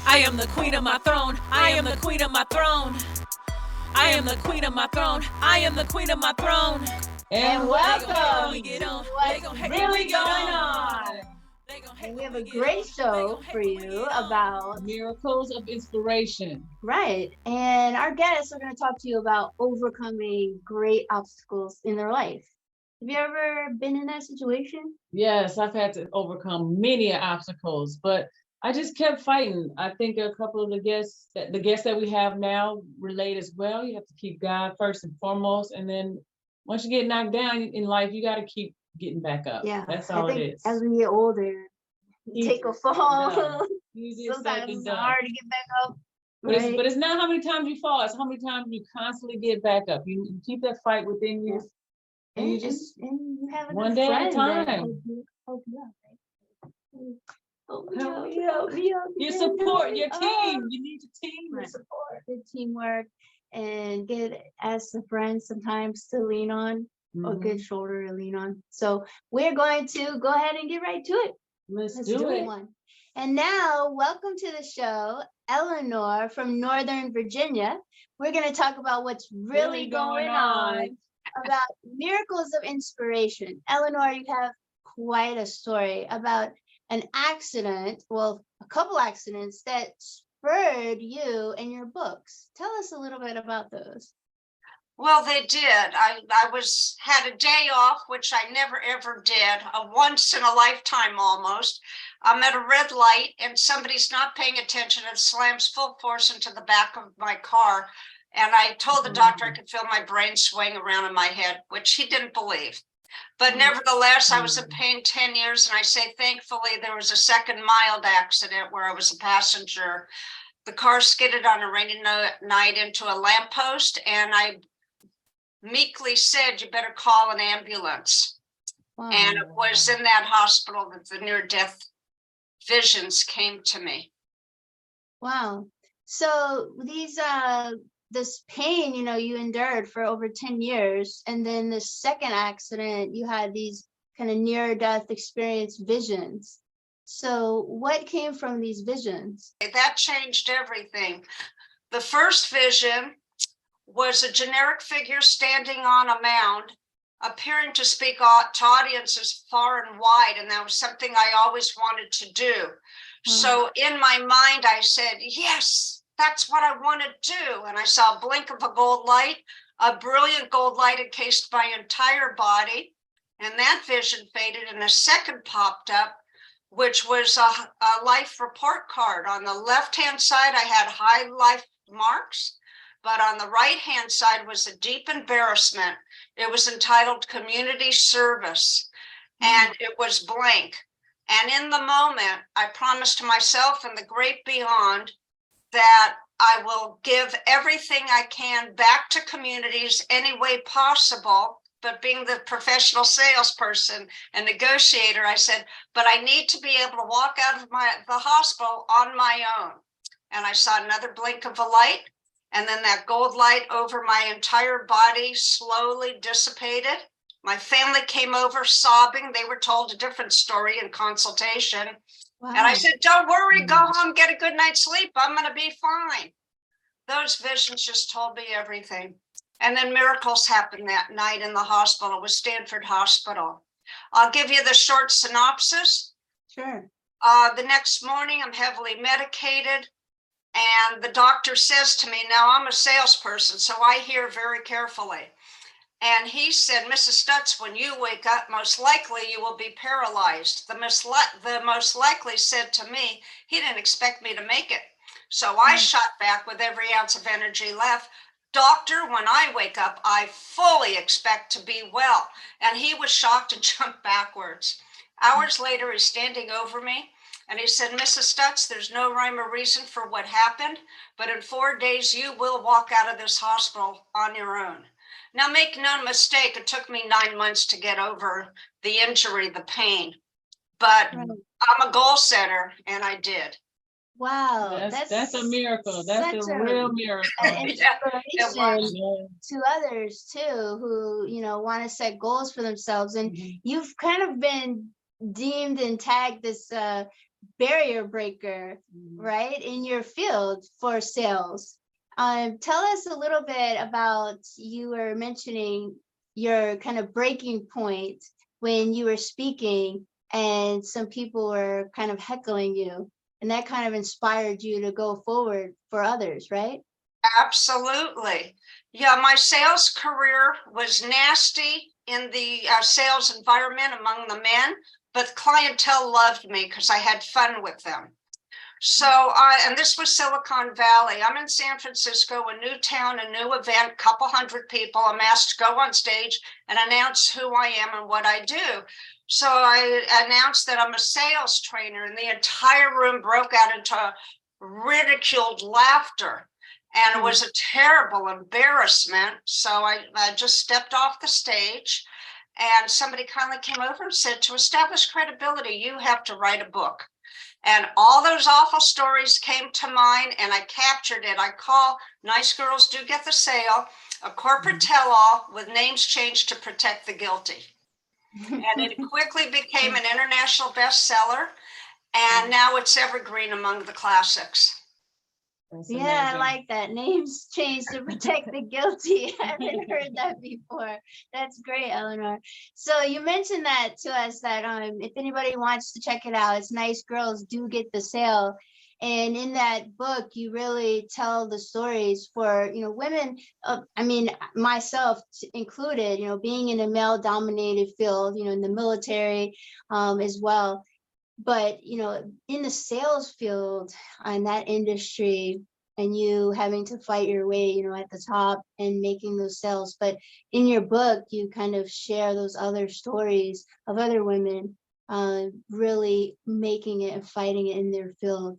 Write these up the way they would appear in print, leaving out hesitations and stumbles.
I am the queen of my throne. I am the queen of my throne. I am the queen of my throne. I am the queen of my throne. And welcome We get on. to what's really going on. And we have a great show for you about miracles of inspiration. Right. And our guests are going to talk to you about overcoming great obstacles in their life. Have you ever been in that situation? Yes, I've had to overcome many obstacles, but I just kept fighting. I think a couple of the guests that we have now relate as well. You have to keep God first and foremost, and then once you get knocked down in life, you got to keep getting back up. Yeah, that's all I think it is. as we get older, take a fall. Sometimes it's hard to get back up. Right? But it's not how many times you fall; it's how many times you constantly get back up. You keep that fight within you, and you just you have a one day at a time. Help you out, right? Help me out. You support your team. You need your team to support. Good teamwork, and ask a friend sometimes to lean on, or a good shoulder to lean on. So we're going to go ahead and get right to it. Let's do it. And now, welcome to the show, Elinor from Northern Virginia. We're going to talk about what's really going on about miracles of inspiration. Elinor, you have quite a story about an accident, well, a couple accidents that spurred you and your books. Tell us a little bit about those. Well, they did. I had a day off, which I never ever did, a once in a lifetime almost. I'm at a red light and somebody's not paying attention and slams full force into the back of my car. And I told the doctor I could feel my brain swaying around in my head, which he didn't believe. But nevertheless, I was in pain 10 years. And I say, thankfully, there was a second mild accident where I was a passenger. The car skidded on a rainy night into a lamppost. And I meekly said, you better call an ambulance. Wow. And it was in that hospital that the near-death visions came to me. Wow. So this pain, you endured for over 10 years. And then the second accident, you had these kind of near-death experience visions. So what came from these visions? That changed everything. The first vision was a generic figure standing on a mound, appearing to speak to audiences far and wide, and that was something I always wanted to do. So in my mind, I said, yes, that's what I want to do. And I saw a blink of a gold light, a brilliant gold light encased my entire body, and that vision faded, and a second popped up, which was a life report card. On the left-hand side, I had high life marks, but on the right-hand side was a deep embarrassment. It was entitled Community Service, and it was blank. And in the moment, I promised to myself and the great beyond that I will give everything I can back to communities any way possible. But being the professional salesperson and negotiator, I said, but I need to be able to walk out of the hospital on my own. And I saw another blink of a light. And then that gold light over my entire body slowly dissipated. My family came over sobbing. They were told a different story in consultation. Wow. And I said, don't worry, go home, get a good night's sleep. I'm going to be fine. Those visions just told me everything. And then miracles happened that night in the hospital with Stanford Hospital. I'll give you the short synopsis. Sure. The next morning, I'm heavily medicated. And the doctor says to me, now I'm a salesperson, so I hear very carefully. And he said, Mrs. Stutz, when you wake up, most likely you will be paralyzed. The most likely said to me, he didn't expect me to make it. So I shot back with every ounce of energy left. Doctor, when I wake up, I fully expect to be well. And he was shocked and jumped backwards. Hours later, he's standing over me. And he said, Mrs. Stutz, there's no rhyme or reason for what happened, but in 4 days, you will walk out of this hospital on your own. Now, make no mistake, it took me 9 months to get over the injury, the pain, but I'm a goal setter, and I did. Wow, that's a miracle. That's a real miracle. An inspiration to others too, who want to set goals for themselves. And you've kind of been deemed and tagged this barrier breaker, right, in your field for sales. Tell us a little bit about, you were mentioning your kind of breaking point when you were speaking and some people were kind of heckling you, and that kind of inspired you to go forward for others, right? Absolutely. Yeah, my sales career was nasty in the sales environment among the men, but clientele loved me because I had fun with them. So, and this was Silicon Valley. I'm in San Francisco, a new town, a new event, couple hundred people. I'm asked to go on stage and announce who I am and what I do. So I announced that I'm a sales trainer, and the entire room broke out into ridiculed laughter. And it was a terrible embarrassment. So I just stepped off the stage, and somebody kindly came over and said, to establish credibility, you have to write a book. And all those awful stories came to mind, and I captured it. I call Nice Girls Do Get the Sale a corporate tell-all with names changed to protect the guilty. And it quickly became an international bestseller, and now it's evergreen among the classics. That's Yeah, I amazing. like that. Names changed to protect the guilty. I haven't heard that before. That's great, Elinor. So you mentioned that to us, that if anybody wants to check it out, it's Nice Girls Do Get the Sale. And in that book, you really tell the stories for, women, I mean, myself included, being in a male-dominated field, in the military as well. But, in the sales field, in that industry, and you having to fight your way, at the top and making those sales. But in your book, you kind of share those other stories of other women really making it and fighting it in their field.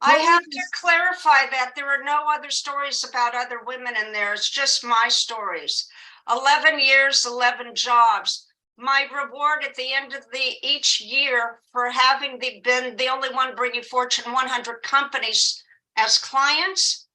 I have to clarify that there are no other stories about other women in there. It's just my stories. 11 years, 11 jobs. My reward at the end of each year for having been the only one bringing Fortune 100 companies as clients,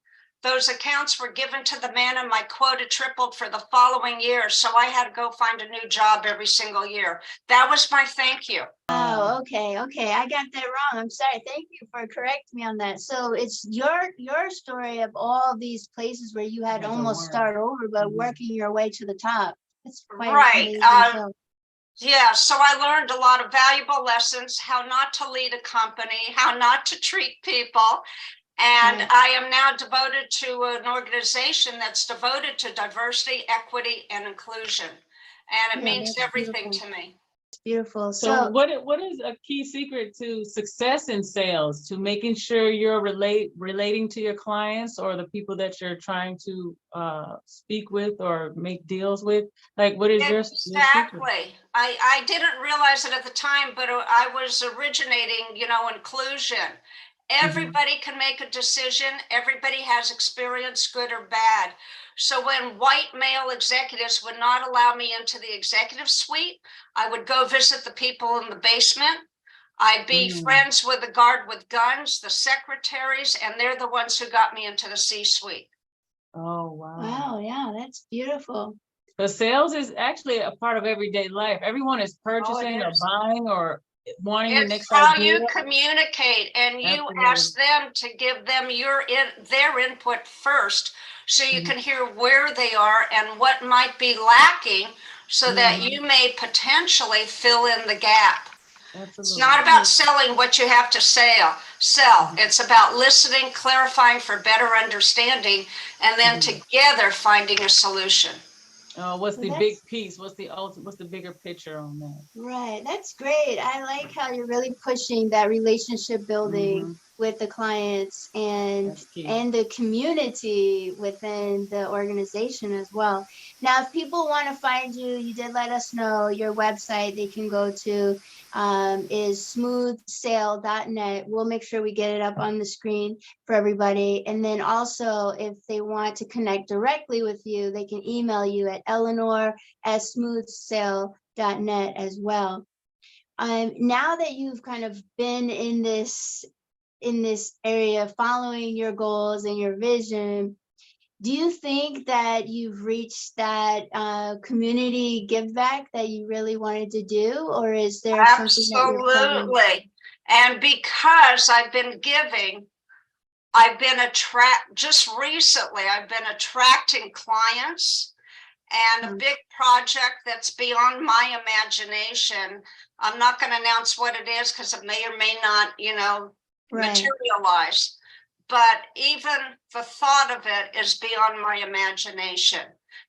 those accounts were given to the man, and my quota tripled for the following year. So I had to go find a new job every single year. That was my thank you. Oh, okay. I got that wrong. I'm sorry. Thank you for correcting me on that. So it's your story of all these places where you had to almost start over, but working your way to the top. It's quite right. amazing. Yeah, so I learned a lot of valuable lessons, how not to lead a company, how not to treat people. And I am now devoted to an organization that's devoted to diversity, equity, and inclusion. And it means everything to me. It's beautiful. So what is a key secret to success in sales, to making sure you're relating to your clients or the people that you're trying to speak with or make deals with? Like, what is your Exactly. I didn't realize it at the time, but I was originating, inclusion. Everybody can make a decision. Everybody has experience, good or bad. So when white male executives would not allow me into the executive suite, I would go visit the people in the basement. I'd be friends with the guard with guns, the secretaries, and they're the ones who got me into the C-suite. Oh, wow. Wow, yeah, that's beautiful. But sales is actually a part of everyday life. Everyone is purchasing or buying or wanting the next idea. It's how you communicate, and you ask them to give them their input first, so you can hear where they are and what might be lacking, so that you may potentially fill in the gap. Absolutely. It's not about selling what you have to sell. It's about listening, clarifying for better understanding, and then together finding a solution. What's the big piece? What's the bigger picture on that? Right. That's great. I like how you're really pushing that relationship building with the clients and the community within the organization as well. Now, if people want to find you, you did let us know your website they can go to is smoothsale.net. We'll make sure we get it up on the screen for everybody. And then also, if they want to connect directly with you, they can email you at elinor@smoothsale.net as well. Now that you've kind of been in this area, following your goals and your vision, do you think that you've reached that community give back that you really wanted to do, or is there something that you're Absolutely. And because I've been giving, I've been just recently, I've been attracting clients, and a big project that's beyond my imagination. I'm not going to announce what it is because it may or may not, Right. materialize. But even the thought of it is beyond my imagination.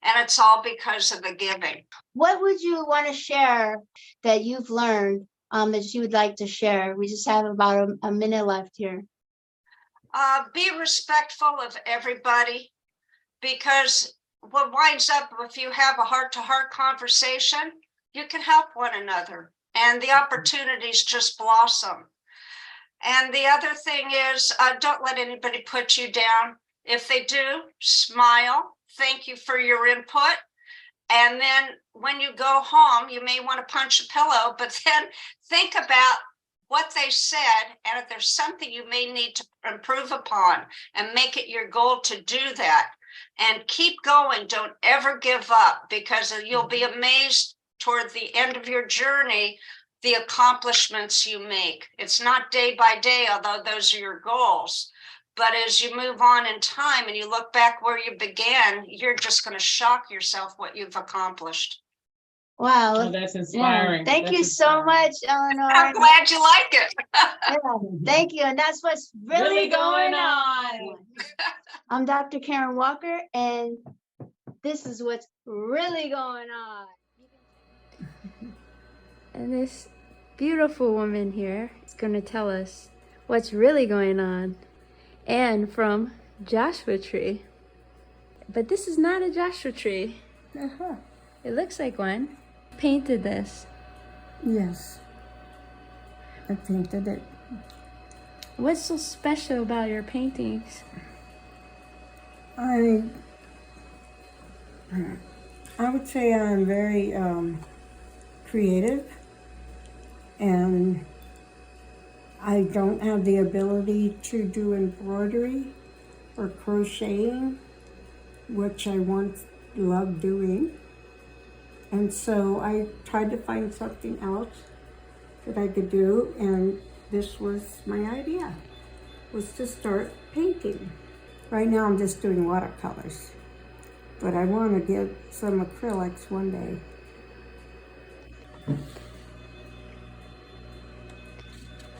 And it's all because of the giving. What would you want to share that you've learned that you would like to share? We just have about a minute left here. Be respectful of everybody, because what winds up, if you have a heart-to-heart conversation, you can help one another and the opportunities just blossom. And the other thing is, don't let anybody put you down. If they do, smile. Thank you for your input. And then when you go home, you may want to punch a pillow, but then think about what they said. And if there's something you may need to improve upon, and make it your goal to do that. And keep going. Don't ever give up, because you'll be amazed toward the end of your journey, the accomplishments you make. It's not day by day, although those are your goals. But as you move on in time and you look back where you began, you're just going to shock yourself what you've accomplished. Wow. Oh, that's inspiring. Thank That's you so much, Elinor. I'm glad you like it. Yeah, thank you. And that's what's really going on. I'm Dr. Karen Walker, and this is what's really going on. And this beautiful woman here is going to tell us what's really going on. And from Joshua Tree. But this is not a Joshua Tree. It looks like one. Painted this. Yes, I painted it. What's so special about your paintings? I would say I'm very creative, and I don't have the ability to do embroidery or crocheting, which I once loved doing. And so I tried to find something else that I could do, and this was my idea, was to start painting. Right now I'm just doing watercolors, but I want to get some acrylics one day.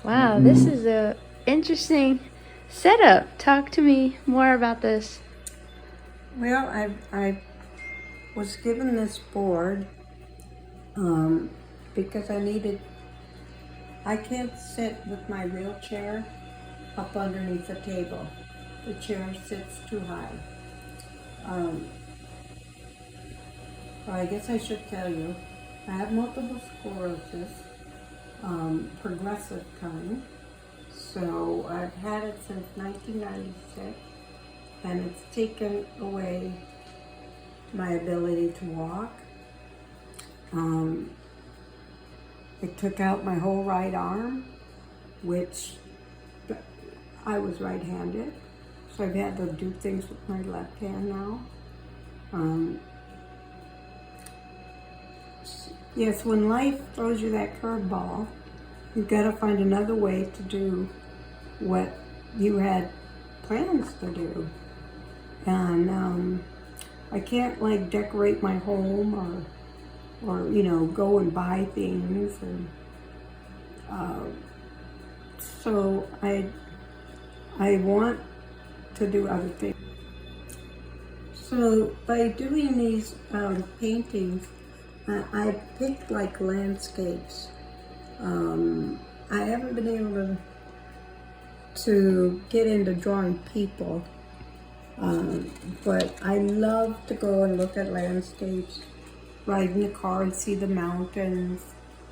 Wow, this is a interesting setup. Talk to me more about this. Well, I was given this board because I can't sit with my wheelchair up underneath the table. The chair sits too high. Well, I guess I should tell you, I have multiple sclerosis, progressive kind. So I've had it since 1996, and it's taken away my ability to walk. It took out my whole right arm, which I was right-handed, so I've had to do things with my left hand now. Yes, when life throws you that curveball, you've got to find another way to do what you had plans to do. And I can't like decorate my home or go and buy things, and so I want to do other things. So by doing these paintings, I picked like landscapes. I haven't been able to get into drawing people, but I love to go and look at landscapes, ride in the car and see the mountains,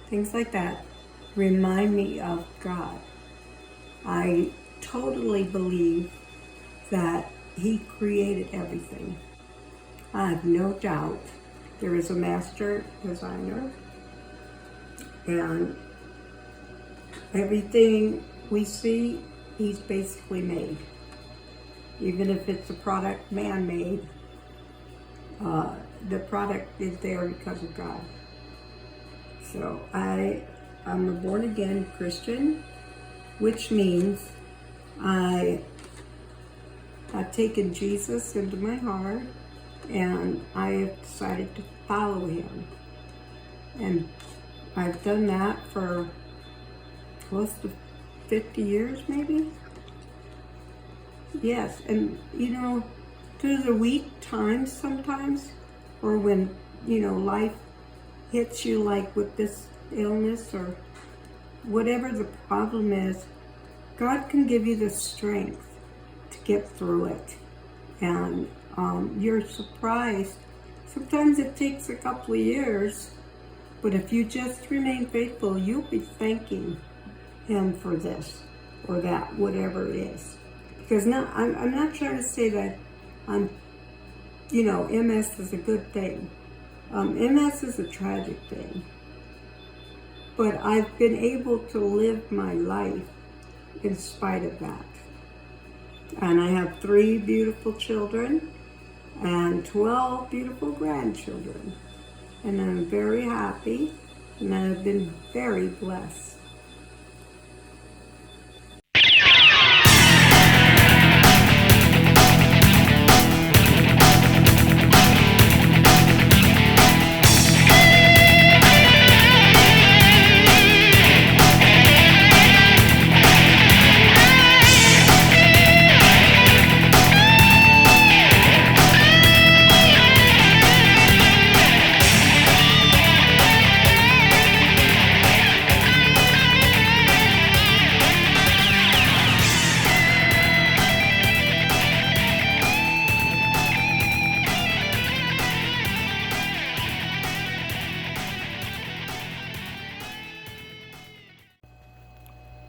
things like that. Remind me of God. I totally believe that He created everything. I have no doubt there is a master designer, and everything we see, He's basically made. Even if it's a product man-made, the product is there because of God. So I'm a born-again Christian, which means I have taken Jesus into my heart and I have decided to follow him. And I've done that for close to 50 years, maybe? Yes, and you know, through the weak times sometimes, or when, you know, life hits you like with this illness or whatever the problem is, God can give you the strength to get through it. And you're surprised. Sometimes it takes a couple of years, but if you just remain faithful, you'll be thanking him for this or that, whatever it is. Because I'm not trying to say that you know, MS is a good thing. MS is a tragic thing. But I've been able to live my life in spite of that. And I have 3 beautiful children and 12 beautiful grandchildren. And I'm very happy and I've been very blessed.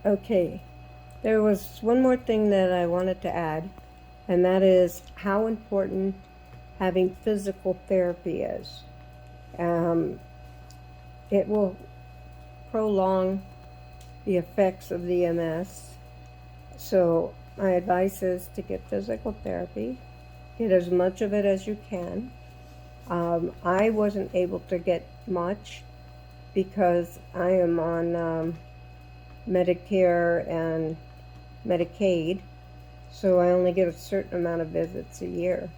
Okay, there was one more thing that I wanted to add, and that is how important having physical therapy is. It will prolong the effects of the MS. So my advice is to get physical therapy, get as much of it as you can. I wasn't able to get much because I am on Medicare and Medicaid, so I only get a certain amount of visits a year.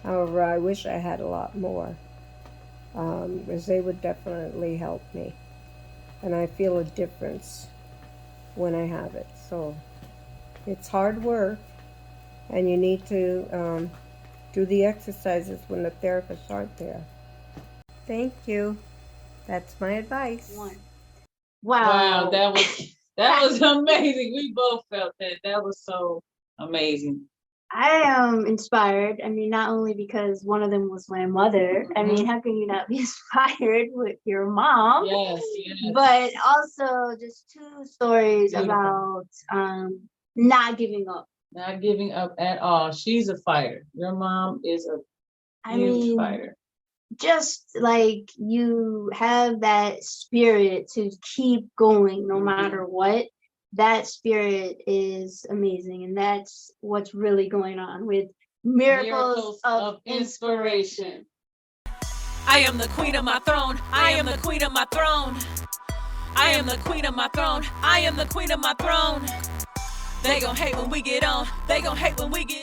However, I wish I had a lot more, because they would definitely help me, and I feel a difference when I have it. So it's hard work, and you need to do the exercises when the therapists aren't there. Thank you. That's my advice. Wow, that was amazing. We both felt that. That was so amazing. I am inspired. I mean, not only because one of them was my mother. I mean, how can you not be inspired with your mom? Yes. But also just 2 stories about not giving up. Not giving up at all. She's a fighter. Your mom is a huge fighter. Just like you have that spirit to keep going no matter what, that spirit is amazing. And that's what's really going on with Miracles of Inspiration. I am the queen of my throne. I am the queen of my throne. I am the queen of my throne. I am the queen of my throne. They gon' hate when we get on. They gon' hate when we get